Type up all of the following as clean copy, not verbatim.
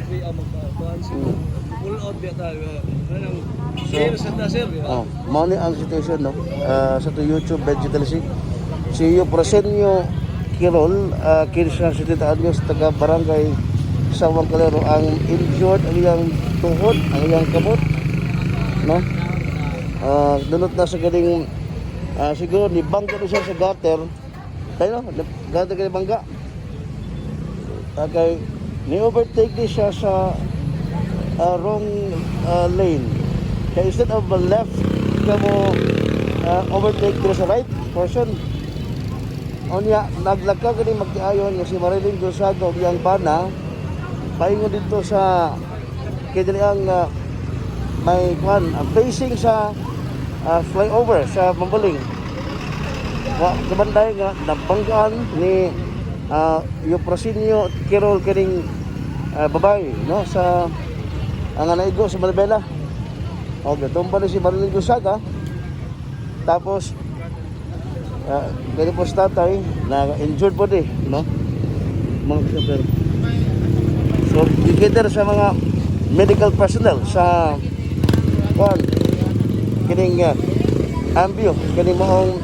Di ang magkuhan sir. Full out biya tayo. Anong sir sa ta sir. Mao ni ang situation no. Sa to YouTube Vegetal si Prosenyo Kirol, 70 anyos, taga barangay Sawang Calero, ang injured ang iyang tuhod, ang iyang kamot, no? Dunot na sa galing siguro ni bangga na siya sa gutter. Tayo no, gutter kay bangga. Kay ni overtake ni siya sa wrong lane. Kaya instead of left, kamo overtake dito sa right portion. Onya naglagka gani magtiayon nga si Marilyn Gonzaga og iyang bana paingon dito sa kidali ang may kwan facing sa flyover sa Mambaling. Kabanday nga nabanggaan ni Prosenyo Kirol kining babae no sa ang naigo sa Malabela. Okay, tumba na si Marilyn Gonzaga. Tapos ganyan po sa tatay na injured po no? Mga kasapero. So, together sa mga medical personnel sa kining ambyo, kining maong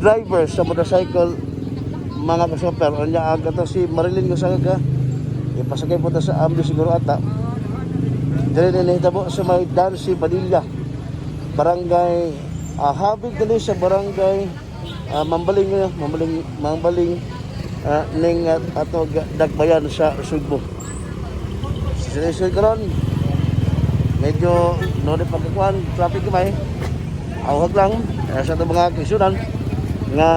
driver sa motorcycle, mga kasapero. Anya aga to si Marilyn Gonzaga ipasagay po ta sa ambyo siguro ata. Dili na nahitabo sa may Dancy Padilla, barangay habig dali sa barangay Mambaling ning ato Dagbayan sa Sugbo. Sisir karon medyo no di pagkuan traffic gamay. Awag lang sa ato mga kaisunan nga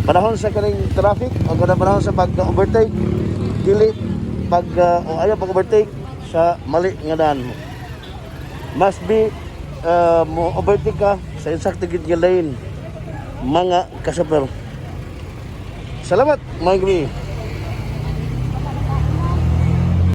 panahon sa kaning traffic o kada panahon sa pag-overtake dili ayaw pag-overtake sa mali nga daan. Must be mo overtake ka sa insakto gid nga lane, mga kasapero. Salamat mga gabi.